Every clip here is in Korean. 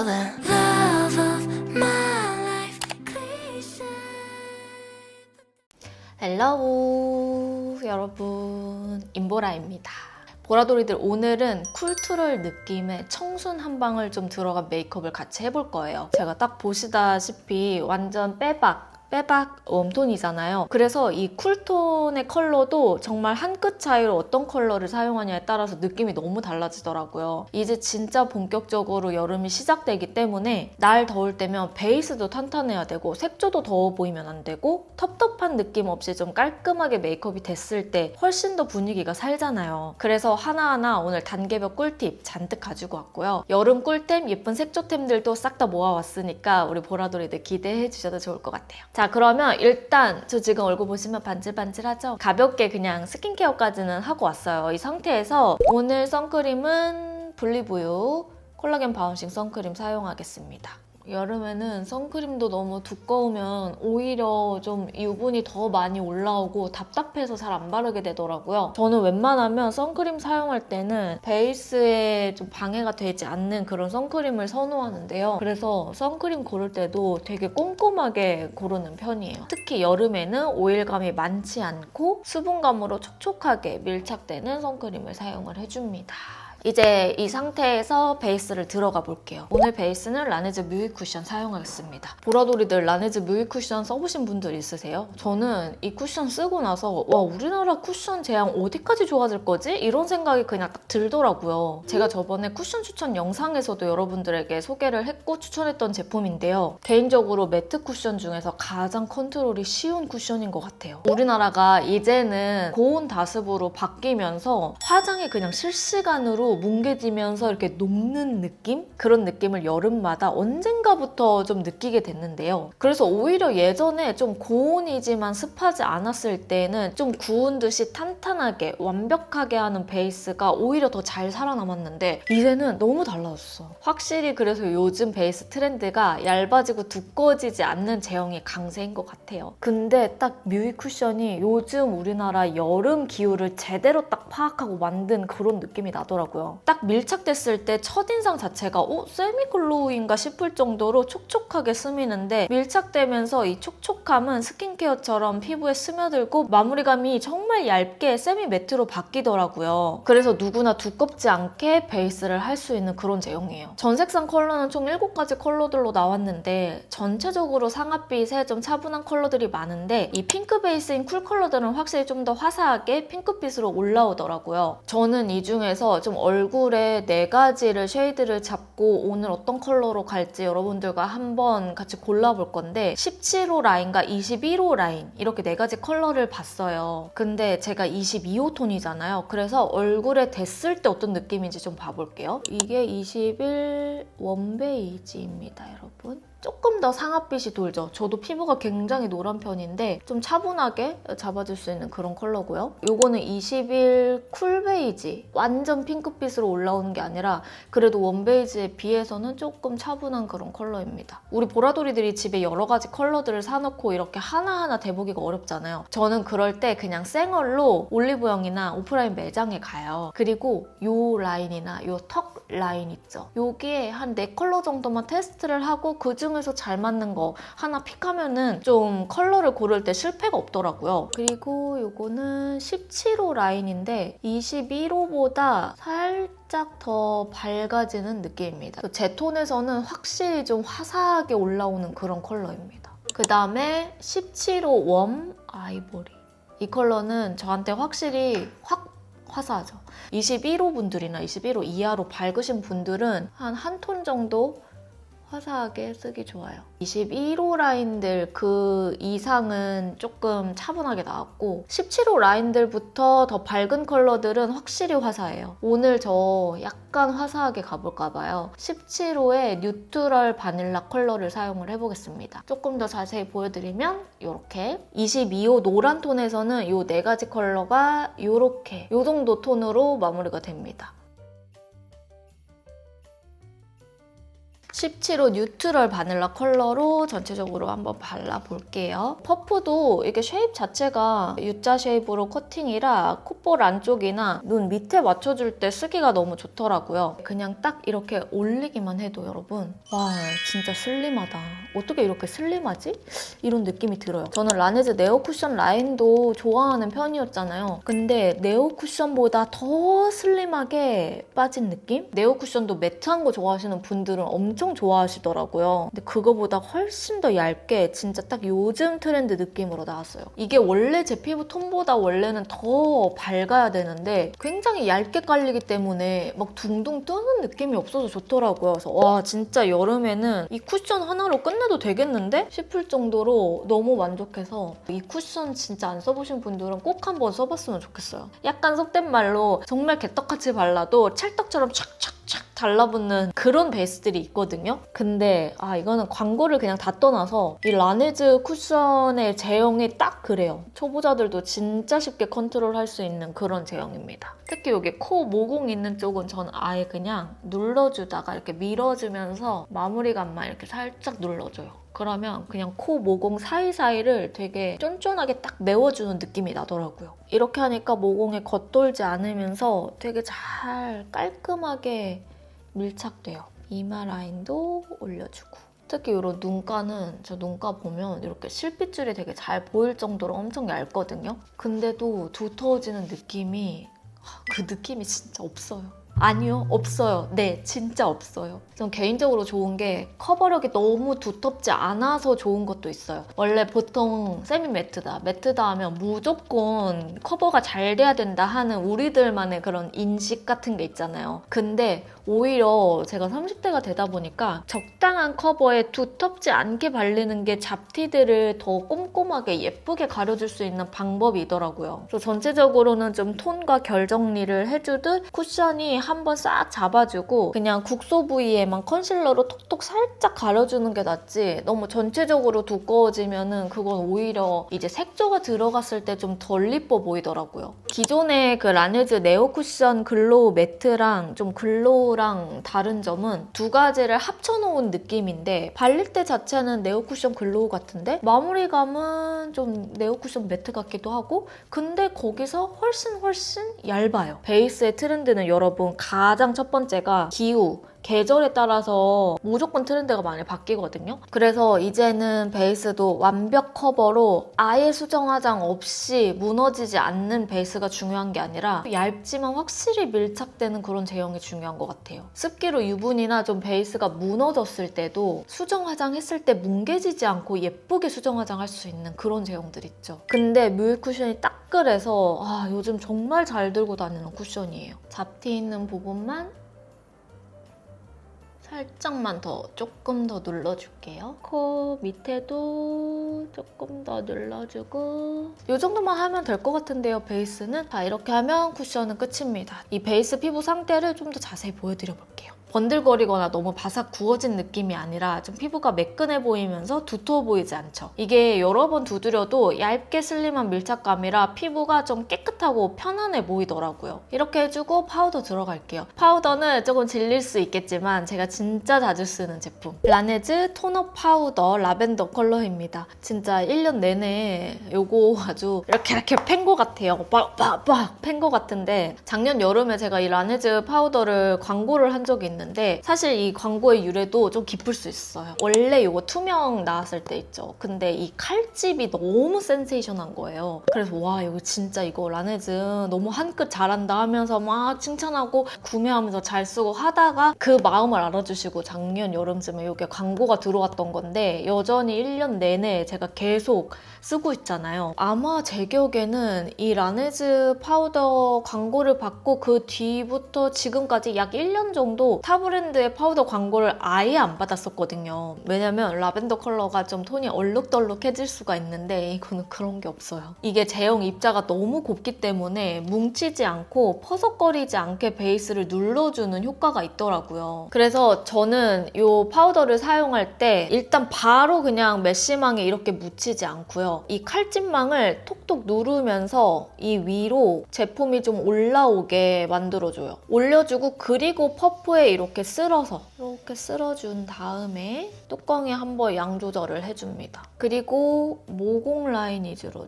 the love of my life. 헬로우 여러분, 인보라입니다. 보라돌이들, 오늘은 쿨투럴 느낌의 청순 한방을 좀 들어간 메이크업을 같이 해볼 거예요. 제가 딱 보시다시피 완전 빼박 웜톤이잖아요. 그래서 이 쿨톤의 컬러도 정말 한 끗 차이로 어떤 컬러를 사용하냐에 따라서 느낌이 너무 달라지더라고요. 이제 진짜 본격적으로 여름이 시작되기 때문에 날 더울 때면 베이스도 탄탄해야 되고 색조도 더워 보이면 안 되고 텁텁한 느낌 없이 좀 깔끔하게 메이크업이 됐을 때 훨씬 더 분위기가 살잖아요. 그래서 하나하나 오늘 단계별 꿀팁 잔뜩 가지고 왔고요. 여름 꿀템, 예쁜 색조템들도 싹 다 모아왔으니까 우리 보라돌이들 기대해 주셔도 좋을 것 같아요. 자, 그러면 일단 저 지금 얼굴 보시면 반질반질하죠? 가볍게 그냥 스킨케어까지는 하고 왔어요. 이 상태에서 오늘 선크림은 블리브유 콜라겐 바운싱 선크림 사용하겠습니다. 여름에는 선크림도 너무 두꺼우면 오히려 좀 유분이 더 많이 올라오고 답답해서 잘 안 바르게 되더라고요. 저는 웬만하면 선크림 사용할 때는 베이스에 좀 방해가 되지 않는 그런 선크림을 선호하는데요. 그래서 선크림 고를 때도 되게 꼼꼼하게 고르는 편이에요. 특히 여름에는 오일감이 많지 않고 수분감으로 촉촉하게 밀착되는 선크림을 사용을 해줍니다. 이제 이 상태에서 베이스를 들어가 볼게요. 오늘 베이스는 라네즈 뮤이 쿠션 사용하겠습니다. 보라돌이들, 라네즈 뮤이 쿠션 써보신 분들 있으세요? 저는 이 쿠션 쓰고 나서 와, 우리나라 쿠션 제형 어디까지 좋아질 거지? 이런 생각이 그냥 딱 들더라고요. 제가 저번에 쿠션 추천 영상에서도 여러분들에게 소개를 했고 추천했던 제품인데요. 개인적으로 매트 쿠션 중에서 가장 컨트롤이 쉬운 쿠션인 것 같아요. 우리나라가 이제는 고온 다습으로 바뀌면서 화장이 그냥 실시간으로 뭉개지면서 이렇게 녹는 느낌? 그런 느낌을 여름마다 언젠가부터 좀 느끼게 됐는데요. 그래서 오히려 예전에 좀 고온이지만 습하지 않았을 때는 좀 구운 듯이 탄탄하게 완벽하게 하는 베이스가 오히려 더 잘 살아남았는데 이제는 너무 달라졌어. 확실히 그래서 요즘 베이스 트렌드가 얇아지고 두꺼워지지 않는 제형이 강세인 것 같아요. 근데 딱 뮤이 쿠션이 요즘 우리나라 여름 기후를 제대로 딱 파악하고 만든 그런 느낌이 나더라고요. 딱 밀착됐을 때 첫인상 자체가 세미글로우인가 싶을 정도로 촉촉하게 스미는데 밀착되면서 이 촉촉함은 스킨케어처럼 피부에 스며들고 마무리감이 정말 얇게 세미 매트로 바뀌더라고요. 그래서 누구나 두껍지 않게 베이스를 할 수 있는 그런 제형이에요. 전 색상 컬러는 총 7가지 컬러들로 나왔는데 전체적으로 상아빛에 좀 차분한 컬러들이 많은데 이 핑크 베이스인 쿨 컬러들은 확실히 좀 더 화사하게 핑크빛으로 올라오더라고요. 저는 이 중에서 좀 얼굴에 4가지를 쉐이드를 잡고 오늘 어떤 컬러로 갈지 여러분들과 한번 같이 골라볼 건데 17호 라인과 21호 라인 이렇게 4가지 컬러를 봤어요. 근데 제가 22호 톤이잖아요. 그래서 얼굴에 댔을 때 어떤 느낌인지 좀 봐볼게요. 이게 21 웜베이지입니다, 여러분. 조금 더 상아빛이 돌죠. 저도 피부가 굉장히 노란 편인데 좀 차분하게 잡아줄 수 있는 그런 컬러고요. 요거는 21 쿨베이지, 완전 핑크빛으로 올라오는 게 아니라 그래도 웜베이지에 비해서는 조금 차분한 그런 컬러입니다. 우리 보라돌이들이 집에 여러 가지 컬러들을 사놓고 이렇게 하나하나 대보기가 어렵잖아요. 저는 그럴 때 그냥 생얼로 올리브영이나 오프라인 매장에 가요. 그리고 요 라인이나 요 턱 라인 있죠. 여기에 한 4컬러 정도만 테스트를 하고 그중에서 잘 맞는 거 하나 픽하면은 좀 컬러를 고를 때 실패가 없더라고요. 그리고 요거는 17호 라인인데 21호보다 살짝 더 밝아지는 느낌입니다. 제 톤에서는 확실히 좀 화사하게 올라오는 그런 컬러입니다. 그 다음에 17호 웜 아이보리. 이 컬러는 저한테 확실히 확 화사하죠. 21호 분들이나 21호 이하로 밝으신 분들은 한 톤 정도 화사하게 쓰기 좋아요. 21호 라인들 그 이상은 조금 차분하게 나왔고 17호 라인들부터 더 밝은 컬러들은 확실히 화사해요. 오늘 저 약간 화사하게 가볼까 봐요. 17호의 뉴트럴 바닐라 컬러를 사용을 해보겠습니다. 조금 더 자세히 보여드리면 이렇게 22호 노란 톤에서는 이 4가지 컬러가 이렇게 이 정도 톤으로 마무리가 됩니다. 17호 뉴트럴 바닐라 컬러로 전체적으로 한번 발라볼게요. 퍼프도 이게 쉐입 자체가 U자 쉐입으로 커팅이라 콧볼 안쪽이나 눈 밑에 맞춰줄 때 쓰기가 너무 좋더라고요. 그냥 딱 이렇게 올리기만 해도 여러분 와 진짜 슬림하다. 어떻게 이렇게 슬림하지? 이런 느낌이 들어요. 저는 라네즈 네오 쿠션 라인도 좋아하는 편이었잖아요. 근데 네오 쿠션보다 더 슬림하게 빠진 느낌? 네오 쿠션도 매트한 거 좋아하시는 분들은 엄청 좋아하시더라고요. 근데 그거보다 훨씬 더 얇게 진짜 딱 요즘 트렌드 느낌으로 나왔어요. 이게 원래 제 피부 톤보다 원래는 더 밝아야 되는데 굉장히 얇게 깔리기 때문에 막 둥둥 뜨는 느낌이 없어서 좋더라고요. 그래서 와 진짜 여름에는 이 쿠션 하나로 끝내도 되겠는데? 싶을 정도로 너무 만족해서 이 쿠션 진짜 안 써보신 분들은 꼭 한번 써봤으면 좋겠어요. 약간 속된 말로 정말 개떡같이 발라도 찰떡처럼 착착착 달라붙는 그런 베이스들이 있거든요. 근데 이거는 광고를 그냥 다 떠나서 이 라네즈 쿠션의 제형이 딱 그래요. 초보자들도 진짜 쉽게 컨트롤할 수 있는 그런 제형입니다. 특히 여기 코 모공 있는 쪽은 저는 아예 그냥 눌러주다가 이렇게 밀어주면서 마무리감만 이렇게 살짝 눌러줘요. 그러면 그냥 코 모공 사이사이를 되게 쫀쫀하게 딱 메워주는 느낌이 나더라고요. 이렇게 하니까 모공에 겉돌지 않으면서 되게 잘 깔끔하게 밀착돼요. 이마 라인도 올려주고. 특히 이런 눈가는 저 눈가 보면 이렇게 실핏줄이 되게 잘 보일 정도로 엄청 얇거든요. 근데도 두터워지는 느낌이 그 느낌이 진짜 없어요. 아니요, 없어요. 네, 진짜 없어요. 전 개인적으로 좋은 게 커버력이 너무 두텁지 않아서 좋은 것도 있어요. 원래 보통 세미 매트다 하면 무조건 커버가 잘 돼야 된다 하는 우리들만의 그런 인식 같은 게 있잖아요. 근데 오히려 제가 30대가 되다 보니까 적당한 커버에 두텁지 않게 바르는 게 잡티들을 더 꼼꼼하게 예쁘게 가려줄 수 있는 방법이더라고요. 그래서 전체적으로는 좀 톤과 결 정리를 해주듯 쿠션이 한번 싹 잡아주고 그냥 국소 부위에만 컨실러로 톡톡 살짝 가려주는 게 낫지 너무 전체적으로 두꺼워지면은 그건 오히려 이제 색조가 들어갔을 때 좀 덜 이뻐 보이더라고요. 기존의 그 라네즈 네오 쿠션 글로우 매트랑 좀 글로우랑 다른 점은 두 가지를 합쳐놓은 느낌인데 발릴 때 자체는 네오 쿠션 글로우 같은데 마무리감은 좀 네오 쿠션 매트 같기도 하고 근데 거기서 훨씬 얇아요. 베이스의 트렌드는 여러분 가장 첫 번째가 기후, 계절에 따라서 무조건 트렌드가 많이 바뀌거든요. 그래서 이제는 베이스도 완벽 커버로 아예 수정 화장 없이 무너지지 않는 베이스가 중요한 게 아니라 얇지만 확실히 밀착되는 그런 제형이 중요한 것 같아요. 습기로 유분이나 좀 베이스가 무너졌을 때도 수정 화장 했을 때 뭉개지지 않고 예쁘게 수정 화장할 수 있는 그런 제형들 있죠. 근데 뮤일 쿠션이 딱 그래서 요즘 정말 잘 들고 다니는 쿠션이에요. 잡티 있는 부분만 살짝만 조금 더 눌러줄게요. 코 밑에도 조금 더 눌러주고 이 정도만 하면 될 것 같은데요, 베이스는. 자, 이렇게 하면 쿠션은 끝입니다. 이 베이스 피부 상태를 좀 더 자세히 보여드려 볼게요. 번들거리거나 너무 바삭 구워진 느낌이 아니라 좀 피부가 매끈해 보이면서 두터워 보이지 않죠. 이게 여러 번 두드려도 얇게 슬림한 밀착감이라 피부가 좀 깨끗하고 편안해 보이더라고요. 이렇게 해주고 파우더 들어갈게요. 파우더는 조금 질릴 수 있겠지만 제가 진짜 자주 쓰는 제품 라네즈 톤업 파우더 라벤더 컬러입니다. 진짜 1년 내내 요거 아주 이렇게 팬 거 같아요. 빡빡빡 팬 거 같은데 작년 여름에 제가 이 라네즈 파우더를 광고를 한 적이 있는데 사실 이 광고의 유래도 좀 깊을 수 있어요. 원래 이거 투명 나왔을 때 있죠. 근데 이 칼집이 너무 센세이션한 거예요. 그래서 와 이거 진짜 이거 라네즈 너무 한 끗 잘한다 하면서 막 칭찬하고 구매하면서 잘 쓰고 하다가 그 마음을 알아주시고 작년 여름쯤에 이게 광고가 들어왔던 건데 여전히 1년 내내 제가 계속 쓰고 있잖아요. 아마 제 기억에는 이 라네즈 파우더 광고를 받고 그 뒤부터 지금까지 약 1년 정도 타 브랜드의 파우더 광고를 아예 안 받았었거든요. 왜냐면 라벤더 컬러가 좀 톤이 얼룩덜룩해질 수가 있는데 이거는 그런 게 없어요. 이게 제형 입자가 너무 곱기 때문에 뭉치지 않고 퍼석거리지 않게 베이스를 눌러주는 효과가 있더라고요. 그래서 저는 이 파우더를 사용할 때 일단 바로 그냥 메쉬망에 이렇게 묻히지 않고요. 이 칼집망을 톡톡 누르면서 이 위로 제품이 좀 올라오게 만들어줘요. 올려주고 그리고 퍼프에 이렇게 쓸어준 다음에 뚜껑에 한번 양 조절을 해줍니다. 그리고 모공 라인 위주로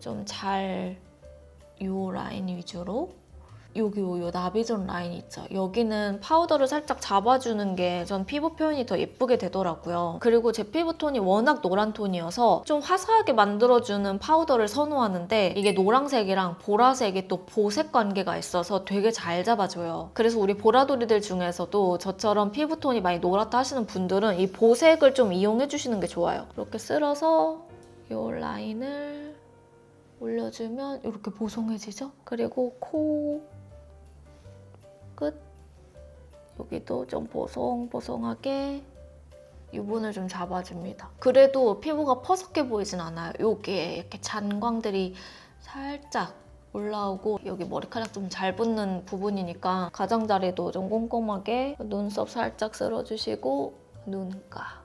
요 라인 위주로 여기 요 나비존 라인 있죠? 여기는 파우더를 살짝 잡아주는 게 전 피부 표현이 더 예쁘게 되더라고요. 그리고 제 피부톤이 워낙 노란 톤이어서 좀 화사하게 만들어주는 파우더를 선호하는데 이게 노란색이랑 보라색이 또 보색 관계가 있어서 되게 잘 잡아줘요. 그래서 우리 보라돌이들 중에서도 저처럼 피부톤이 많이 노랗다 하시는 분들은 이 보색을 좀 이용해주시는 게 좋아요. 이렇게 쓸어서 요 라인을 올려주면 이렇게 보송해지죠? 그리고 코 끝 여기도 좀 보송보송하게 유분을 좀 잡아줍니다. 그래도 피부가 퍼석해 보이진 않아요. 여기에 이렇게 잔광들이 살짝 올라오고 여기 머리카락 좀 잘 붙는 부분이니까 가장자리도 좀 꼼꼼하게 눈썹 살짝 쓸어주시고 눈가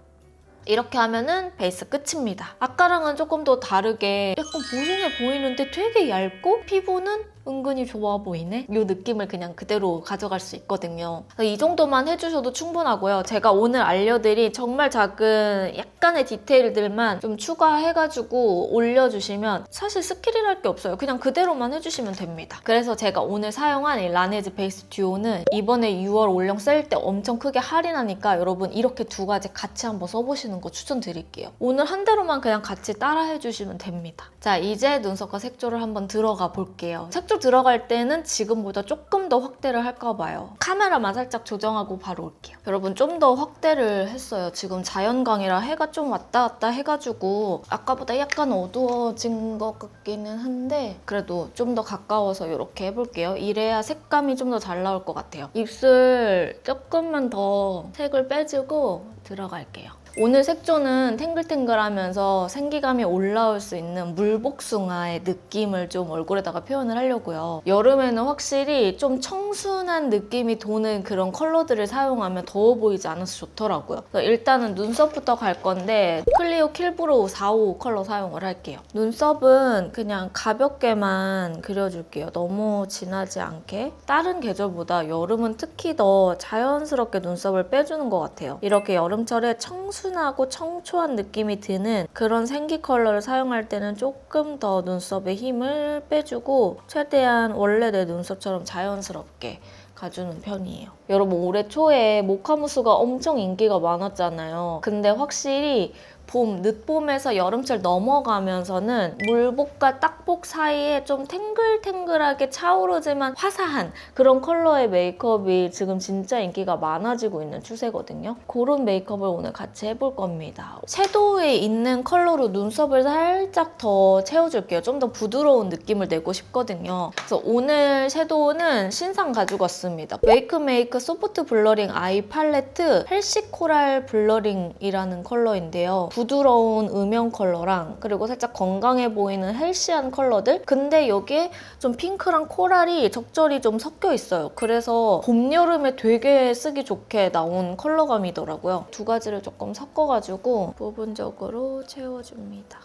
이렇게 하면은 베이스 끝입니다. 아까랑은 조금 더 다르게 약간 보송해 보이는데 되게 얇고 피부는 은근히 좋아 보이네? 이 느낌을 그냥 그대로 가져갈 수 있거든요. 이 정도만 해주셔도 충분하고요. 제가 오늘 알려드린 정말 작은 약간의 디테일들만 좀 추가해가지고 올려주시면 사실 스킬이랄 게 없어요. 그냥 그대로만 해주시면 됩니다. 그래서 제가 오늘 사용한 이 라네즈 베이스 듀오는 이번에 6월 올영 세일 때 엄청 크게 할인하니까 여러분 이렇게 두 가지 같이 한번 써보시는 거 추천드릴게요. 오늘 한 대로만 그냥 같이 따라 해주시면 됩니다. 자, 이제 눈썹과 색조를 한번 들어가 볼게요. 색조 들어갈 때는 지금보다 조금 더 확대를 할까 봐요. 카메라만 살짝 조정하고 바로 올게요. 여러분 좀 더 확대를 했어요. 지금 자연광이라 해가 좀 왔다 갔다 해가지고 아까보다 약간 어두워진 것 같기는 한데 그래도 좀 더 가까워서 이렇게 해볼게요. 이래야 색감이 좀 더 잘 나올 것 같아요. 입술 조금만 더 색을 빼주고 들어갈게요. 오늘 색조는 탱글탱글하면서 생기감이 올라올 수 있는 물복숭아의 느낌을 좀 얼굴에다가 표현을 하려고요. 여름에는 확실히 좀 청순한 느낌이 도는 그런 컬러들을 사용하면 더워 보이지 않아서 좋더라고요. 일단은 눈썹부터 갈 건데 클리오 킬브로우 455 컬러 사용을 할게요. 눈썹은 그냥 가볍게만 그려줄게요. 너무 진하지 않게. 다른 계절보다 여름은 특히 더 자연스럽게 눈썹을 빼주는 것 같아요. 이렇게 여름철에 청순하고 청초한 느낌이 드는 그런 생기 컬러를 사용할 때는 조금 더 눈썹에 힘을 빼주고 최대한 원래 내 눈썹처럼 자연스럽게 가주는 편이에요. 여러분 올해 초에 모카무스가 엄청 인기가 많았잖아요. 근데 확실히 봄, 늦봄에서 여름철 넘어가면서는 물복과 딱복 사이에 좀 탱글탱글하게 차오르지만 화사한 그런 컬러의 메이크업이 지금 진짜 인기가 많아지고 있는 추세거든요. 그런 메이크업을 오늘 같이 해볼 겁니다. 섀도우에 있는 컬러로 눈썹을 살짝 더 채워줄게요. 좀 더 부드러운 느낌을 내고 싶거든요. 그래서 오늘 섀도우는 신상 가지고 왔습니다. 웨이크메이크 소프트 블러링 아이 팔레트 헬시 코랄 블러링이라는 컬러인데요. 부드러운 음영 컬러랑 그리고 살짝 건강해 보이는 헬시한 컬러들? 근데 여기에 좀 핑크랑 코랄이 적절히 좀 섞여 있어요. 그래서 봄, 여름에 되게 쓰기 좋게 나온 컬러감이더라고요. 두 가지를 조금 섞어가지고 부분적으로 채워줍니다.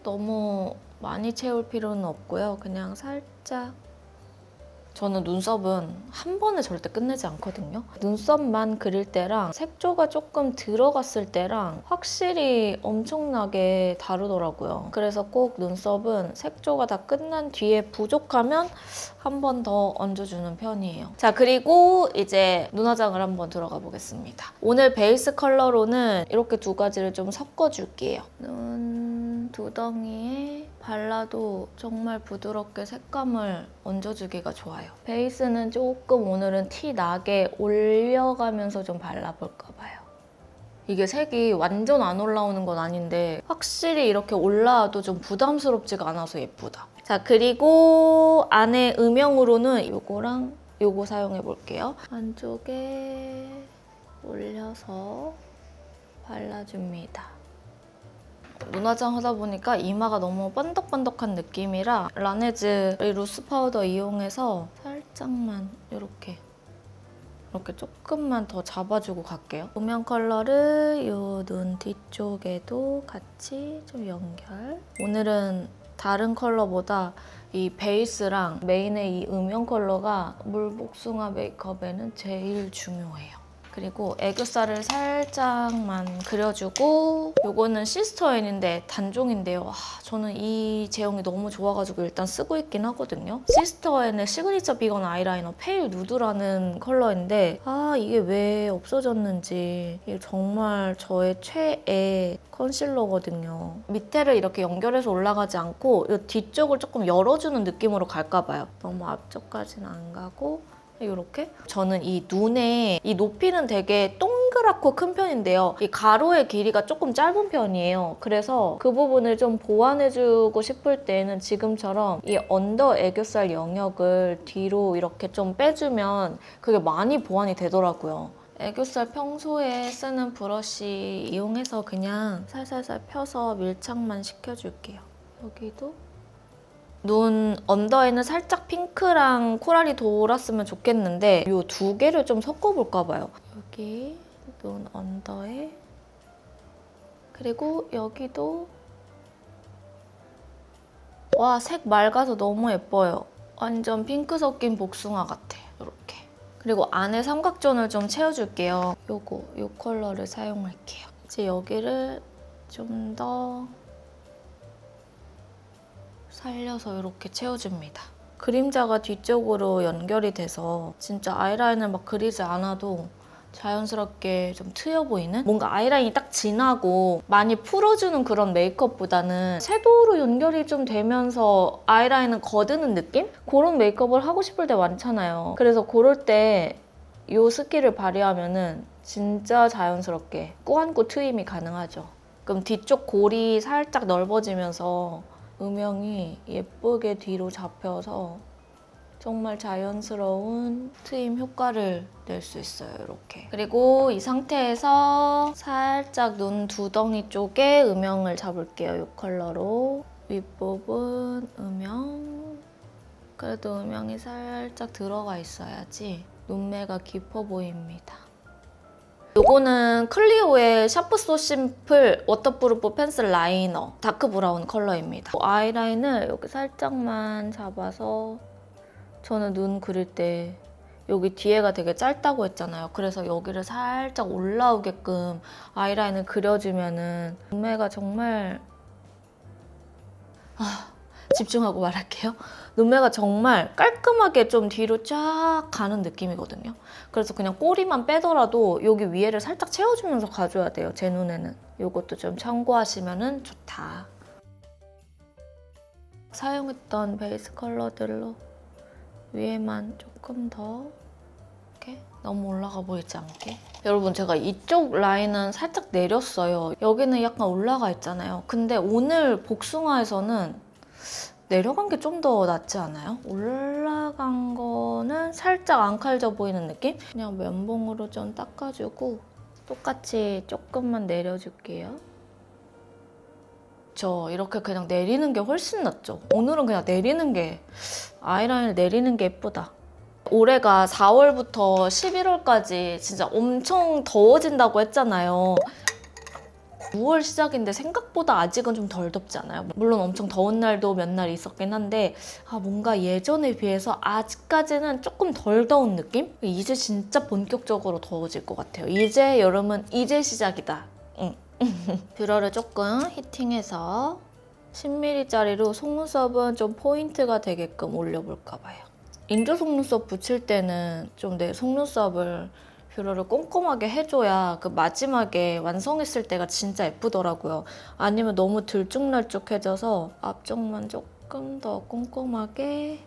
너무 많이 채울 필요는 없고요. 그냥 살짝 저는 눈썹은 한 번에 절대 끝내지 않거든요. 눈썹만 그릴 때랑 색조가 조금 들어갔을 때랑 확실히 엄청나게 다르더라고요. 그래서 꼭 눈썹은 색조가 다 끝난 뒤에 부족하면 한 번 더 얹어주는 편이에요. 자, 그리고 이제 눈화장을 한번 들어가 보겠습니다. 오늘 베이스 컬러로는 이렇게 두 가지를 좀 섞어줄게요. 눈 두덩이에 발라도 정말 부드럽게 색감을 얹어주기가 좋아요. 베이스는 조금 오늘은 티 나게 올려가면서 좀 발라볼까 봐요. 이게 색이 완전 안 올라오는 건 아닌데 확실히 이렇게 올라와도 좀 부담스럽지가 않아서 예쁘다. 자, 그리고 안에 음영으로는 이거랑 이거 사용해볼게요. 안쪽에 올려서 발라줍니다. 눈화장 하다 보니까 이마가 너무 번덕번덕한 느낌이라 라네즈 루스 파우더 이용해서 살짝만 이렇게 조금만 더 잡아주고 갈게요. 음영 컬러를 이 눈 뒤쪽에도 같이 좀 연결. 오늘은 다른 컬러보다 이 베이스랑 메인의 이 음영 컬러가 물복숭아 메이크업에는 제일 중요해요. 그리고 애교살을 살짝만 그려주고, 요거는 시스터앤인데 단종인데요. 저는 이 제형이 너무 좋아가지고 일단 쓰고 있긴 하거든요. 시스터앤의 시그니처 비건 아이라이너 페일 누드라는 컬러인데 이게 왜 없어졌는지, 이게 정말 저의 최애 컨실러거든요. 밑에를 이렇게 연결해서 올라가지 않고 이 뒤쪽을 조금 열어주는 느낌으로 갈까 봐요. 너무 앞쪽까지는 안 가고 이렇게. 저는 이 눈에 이 높이는 되게 동그랗고 큰 편인데요. 이 가로의 길이가 조금 짧은 편이에요. 그래서 그 부분을 좀 보완해주고 싶을 때는 지금처럼 이 언더 애교살 영역을 뒤로 이렇게 좀 빼주면 그게 많이 보완이 되더라고요. 애교살 평소에 쓰는 브러쉬 이용해서 그냥 살살살 펴서 밀착만 시켜줄게요. 여기도 눈 언더에는 살짝 핑크랑 코랄이 돌았으면 좋겠는데 이 두 개를 좀 섞어볼까 봐요. 여기 눈 언더에, 그리고 여기도. 와, 색 맑아서 너무 예뻐요. 완전 핑크 섞인 복숭아 같아. 이렇게. 그리고 안에 삼각존을 좀 채워줄게요. 이 컬러를 사용할게요. 이제 여기를 좀 더 살려서 이렇게 채워줍니다. 그림자가 뒤쪽으로 연결이 돼서 진짜 아이라인을 막 그리지 않아도 자연스럽게 좀 트여 보이는? 뭔가 아이라인이 딱 진하고 많이 풀어주는 그런 메이크업보다는 섀도우로 연결이 좀 되면서 아이라인은 거드는 느낌? 그런 메이크업을 하고 싶을 때 많잖아요. 그래서 그럴 때 이 스킬을 발휘하면은 진짜 자연스럽게 꾸안꾸 트임이 가능하죠. 그럼 뒤쪽 골이 살짝 넓어지면서 음영이 예쁘게 뒤로 잡혀서 정말 자연스러운 트임 효과를 낼 수 있어요, 이렇게. 그리고 이 상태에서 살짝 눈 두덩이 쪽에 음영을 잡을게요, 이 컬러로. 윗부분 음영. 그래도 음영이 살짝 들어가 있어야지 눈매가 깊어 보입니다. 요거는 클리오의 샤프 소 심플 워터프루프 펜슬라이너 다크브라운 컬러입니다. 아이라인을 여기 살짝만 잡아서, 저는 눈 그릴 때 여기 뒤에가 되게 짧다고 했잖아요. 그래서 여기를 살짝 올라오게끔 아이라인을 그려주면은 눈매가 정말 집중하고 말할게요. 눈매가 정말 깔끔하게 좀 뒤로 쫙 가는 느낌이거든요. 그래서 그냥 꼬리만 빼더라도 여기 위에를 살짝 채워주면서 가줘야 돼요, 제 눈에는. 이것도 좀 참고하시면 좋다. 사용했던 베이스 컬러들로 위에만 조금 더 이렇게 너무 올라가 보이지 않게. 여러분, 제가 이쪽 라인은 살짝 내렸어요. 여기는 약간 올라가 있잖아요. 근데 오늘 복숭아에서는 내려간 게 좀 더 낫지 않아요? 올라간 거는 살짝 앙칼져 보이는 느낌? 그냥 면봉으로 좀 닦아주고 똑같이 조금만 내려줄게요. 저 이렇게 그냥 내리는 게 훨씬 낫죠? 오늘은 그냥 내리는 게, 아이라인을 내리는 게 예쁘다. 올해가 4월부터 11월까지 진짜 엄청 더워진다고 했잖아요. 6월 시작인데 생각보다 아직은 좀 덜 덥지 않아요? 물론 엄청 더운 날도 몇 날 있었긴 한데 뭔가 예전에 비해서 아직까지는 조금 덜 더운 느낌? 이제 진짜 본격적으로 더워질 것 같아요. 이제 여름은 이제 시작이다. 뷰러를 조금 히팅해서 10mm짜리로 속눈썹은 좀 포인트가 되게끔 올려볼까 봐요. 인조 속눈썹 붙일 때는 좀 내 속눈썹을 뷰러를 꼼꼼하게 해줘야 그 마지막에 완성했을 때가 진짜 예쁘더라고요. 아니면 너무 들쭉날쭉해져서 앞쪽만 조금 더 꼼꼼하게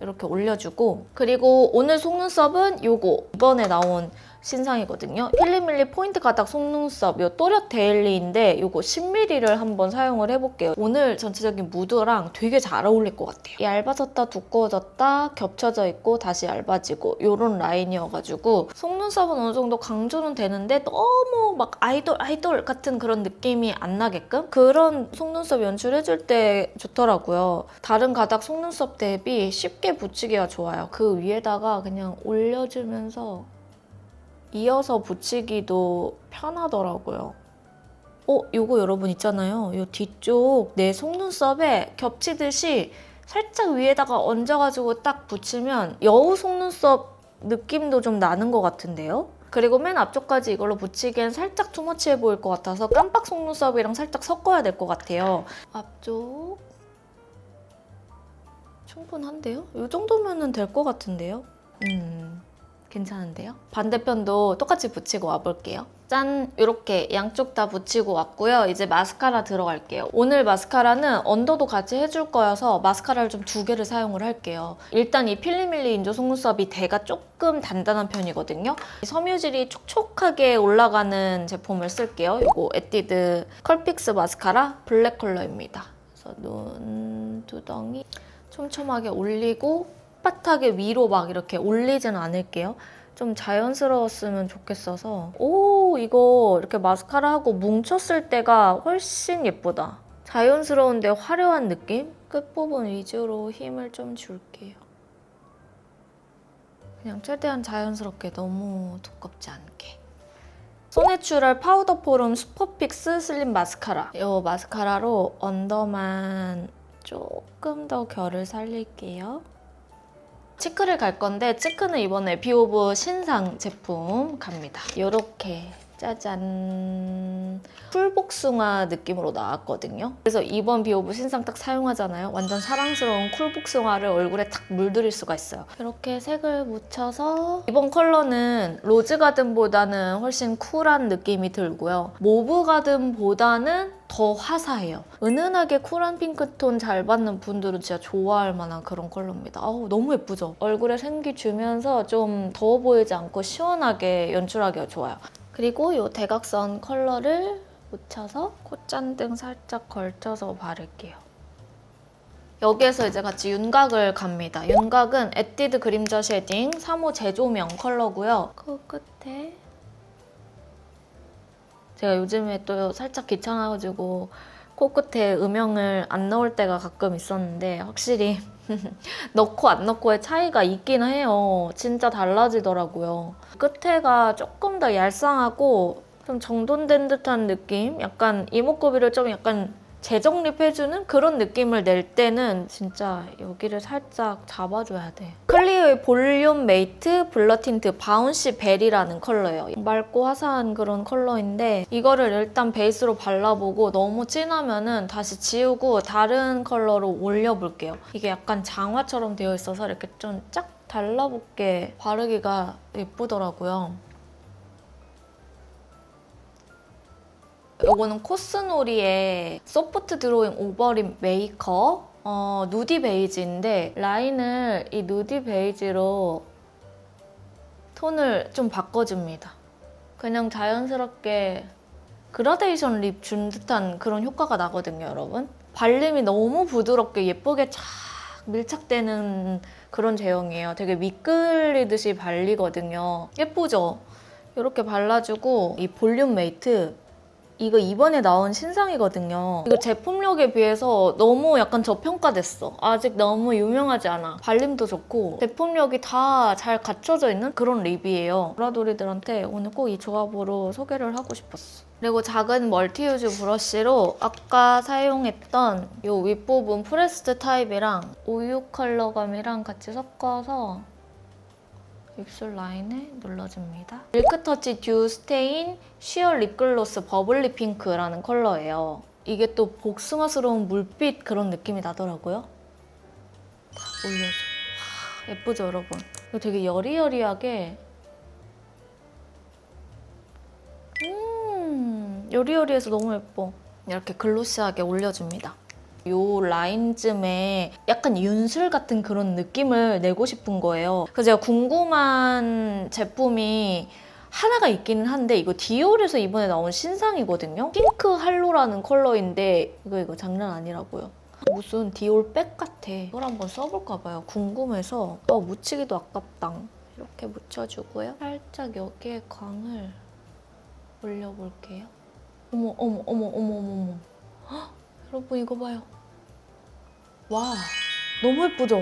이렇게 올려주고, 그리고 오늘 속눈썹은 요거 이번에 나온 신상이거든요. 필리밀리 포인트 가닥 속눈썹, 요 또렷 데일리인데 요거 10mm를 한번 사용을 해볼게요. 오늘 전체적인 무드랑 되게 잘 어울릴 것 같아요. 얇아졌다 두꺼워졌다 겹쳐져 있고 다시 얇아지고 요런 라인이어가지고 속눈썹은 어느 정도 강조는 되는데 너무 막 아이돌 같은 그런 느낌이 안 나게끔 그런 속눈썹 연출해줄 때 좋더라고요. 다른 가닥 속눈썹 대비 쉽게 붙이기가 좋아요. 그 위에다가 그냥 올려주면서 이어서 붙이기도 편하더라고요. 요거 여러분 있잖아요. 요 뒤쪽 내 속눈썹에 겹치듯이 살짝 위에다가 얹어가지고 딱 붙이면 여우 속눈썹 느낌도 좀 나는 것 같은데요? 그리고 맨 앞쪽까지 이걸로 붙이기엔 살짝 투머치해 보일 것 같아서 깜빡 속눈썹이랑 살짝 섞어야 될 것 같아요. 앞쪽 충분한데요? 이 정도면 될 것 같은데요? 괜찮은데요? 반대편도 똑같이 붙이고 와볼게요. 짠! 이렇게 양쪽 다 붙이고 왔고요. 이제 마스카라 들어갈게요. 오늘 마스카라는 언더도 같이 해줄 거여서 마스카라를 좀 2개를 사용을 할게요. 일단 이 필리밀리 인조 속눈썹이 대가 조금 단단한 편이거든요. 섬유질이 촉촉하게 올라가는 제품을 쓸게요. 이거 에뛰드 컬픽스 마스카라 블랙 컬러입니다. 그래서 눈두덩이 촘촘하게 올리고 빳빳하게 위로 막 이렇게 올리지는 않을게요. 좀 자연스러웠으면 좋겠어서. 오, 이거 이렇게 마스카라 하고 뭉쳤을 때가 훨씬 예쁘다. 자연스러운데 화려한 느낌? 끝부분 위주로 힘을 좀 줄게요. 그냥 최대한 자연스럽게, 너무 두껍지 않게. 소내추럴 파우더 포럼 슈퍼픽스 슬림 마스카라. 이 마스카라로 언더만 조금 더 결을 살릴게요. 치크를 갈 건데 치크는 이번에 비오브 신상 제품 갑니다. 이렇게 짜잔, 쿨복숭아 느낌으로 나왔거든요. 그래서 이번 비오브 신상 딱 사용하잖아요. 완전 사랑스러운 쿨복숭아를 얼굴에 탁 물들일 수가 있어요. 이렇게 색을 묻혀서 이번 컬러는 로즈가든보다는 훨씬 쿨한 느낌이 들고요. 모브가든보다는 더 화사해요. 은은하게 쿨한 핑크톤 잘 받는 분들은 진짜 좋아할 만한 그런 컬러입니다. 아우, 너무 예쁘죠? 얼굴에 생기 주면서 좀 더워 보이지 않고 시원하게 연출하기가 좋아요. 그리고 이 대각선 컬러를 묻혀서 콧잔등 살짝 걸쳐서 바를게요. 여기에서 이제 같이 윤곽을 갑니다. 윤곽은 에뛰드 그림자 쉐딩 3호 제조명 컬러고요. 코끝에 제가 요즘에 또 살짝 귀찮아가지고 코끝에 음영을 안 넣을 때가 가끔 있었는데 확실히 넣고 안 넣고의 차이가 있긴 해요. 진짜 달라지더라고요. 끝에가 조금 더 얄쌍하고 좀 정돈된 듯한 느낌? 약간 이목구비를 좀 약간 재정립해주는 그런 느낌을 낼 때는 진짜 여기를 살짝 잡아줘야 돼. 클리오의 볼륨 메이트 블러 틴트 바운시 벨이라는 컬러예요. 맑고 화사한 그런 컬러인데 이거를 일단 베이스로 발라보고 너무 진하면은 다시 지우고 다른 컬러로 올려볼게요. 이게 약간 장화처럼 되어 있어서 이렇게 좀 쫙 달라붙게 바르기가 예쁘더라고요. 이거는 코스놀이의 소프트 드로잉 오버립 메이커 누디 베이지인데 라인을 이 누디 베이지로 톤을 좀 바꿔줍니다. 그냥 자연스럽게 그라데이션 립 준 듯한 그런 효과가 나거든요, 여러분. 발림이 너무 부드럽게 예쁘게 착 밀착되는 그런 제형이에요. 되게 미끌리듯이 발리거든요. 예쁘죠? 이렇게 발라주고 이 볼륨 메이트 이거 이번에 나온 신상이거든요. 이거 제품력에 비해서 너무 약간 저평가됐어. 아직 너무 유명하지 않아. 발림도 좋고 제품력이 다 잘 갖춰져 있는 그런 립이에요. 보라돌이들한테 오늘 꼭 이 조합으로 소개를 하고 싶었어. 그리고 작은 멀티유즈 브러쉬로 아까 사용했던 이 윗부분 프레스드 타입이랑 우유 컬러감이랑 같이 섞어서 입술 라인에 눌러줍니다. 밀크터치 듀 스테인 쉬어 립글로스 버블리 핑크라는 컬러예요. 이게 또 복숭아스러운 물빛 그런 느낌이 나더라고요. 딱 올려줘. 와, 예쁘죠, 여러분? 이거 되게 여리여리하게 여리여리해서 너무 예뻐. 이렇게 글로시하게 올려줍니다. 요 라인쯤에 약간 윤슬 같은 그런 느낌을 내고 싶은 거예요. 그래서 제가 궁금한 제품이 하나가 있기는 한데 이거 디올에서 이번에 나온 신상이거든요. 핑크 할로라는 컬러인데 이거 장난 아니라고요. 무슨 디올 백 같아. 이걸 한번 써볼까 봐요. 궁금해서. 묻히기도 아깝당. 이렇게 묻혀주고요. 살짝 여기에 광을 올려볼게요. 어머. 헉, 여러분 이거 봐요. 와, 너무 예쁘죠?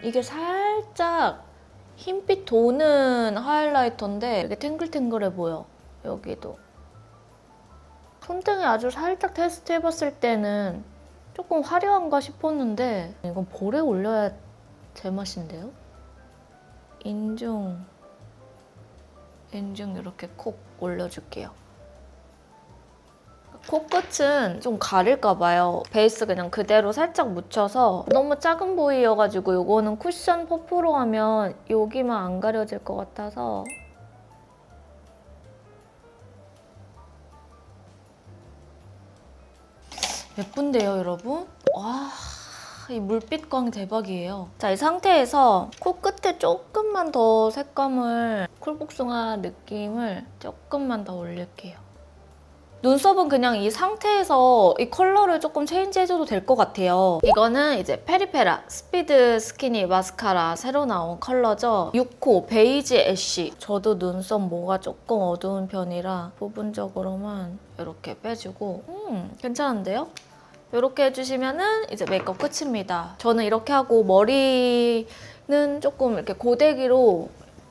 이게 살짝 흰빛 도는 하이라이터인데 이렇게 탱글탱글해 보여. 여기도. 손등에 아주 살짝 테스트 해봤을 때는 조금 화려한가 싶었는데 이건 볼에 올려야 제맛인데요? 인중 이렇게 콕 올려줄게요. 코끝은 좀 가릴까봐요. 베이스 그냥 그대로 살짝 묻혀서 너무 작은 부위여가지고 이거는 쿠션 퍼프로 하면 여기만 안 가려질 것 같아서 예쁜데요, 여러분? 와, 이 물빛광 대박이에요. 자, 이 상태에서 코끝에 조금만 더 색감을 쿨복숭아 느낌을 조금만 더 올릴게요. 눈썹은 그냥 이 상태에서 이 컬러를 조금 체인지해줘도 될 것 같아요. 이거는 이제 페리페라 스피드 스키니 마스카라 새로 나온 컬러죠. 6호 베이지 애쉬. 저도 눈썹 모가 조금 어두운 편이라 부분적으로만 이렇게 빼주고 괜찮은데요? 이렇게 해주시면은 이제 메이크업 끝입니다. 저는 이렇게 하고 머리는 조금 이렇게 고데기로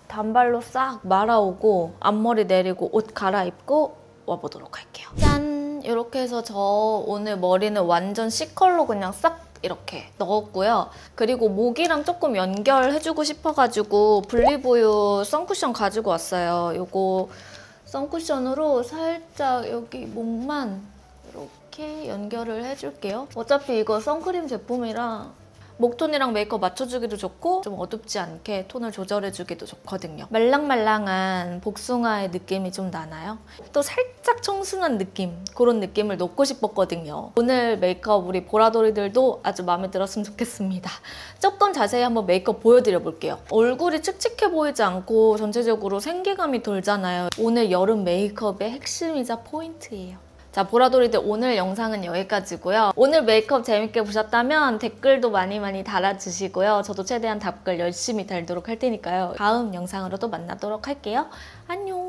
단발로 싹 말아오고 앞머리 내리고 옷 갈아입고 와보도록 할게요. 짠! 이렇게 해서 저 오늘 머리는 완전 C컬러 그냥 싹 이렇게 넣었고요. 그리고 목이랑 조금 연결해주고 싶어가지고 블리브유 선쿠션 가지고 왔어요. 이거 선쿠션으로 살짝 여기 목만 이렇게 연결을 해줄게요. 어차피 이거 선크림 제품이라 목톤이랑 메이크업 맞춰주기도 좋고 좀 어둡지 않게 톤을 조절해주기도 좋거든요. 말랑말랑한 복숭아의 느낌이 좀 나나요? 또 살짝 청순한 느낌, 그런 느낌을 넣고 싶었거든요. 오늘 메이크업 우리 보라돌이들도 아주 마음에 들었으면 좋겠습니다. 조금 자세히 한번 메이크업 보여드려 볼게요. 얼굴이 칙칙해 보이지 않고 전체적으로 생기감이 돌잖아요. 오늘 여름 메이크업의 핵심이자 포인트예요. 자, 보라돌이들 오늘 영상은 여기까지고요. 오늘 메이크업 재밌게 보셨다면 댓글도 많이 달아주시고요. 저도 최대한 답글 열심히 달도록 할 테니까요. 다음 영상으로 또 만나도록 할게요. 안녕!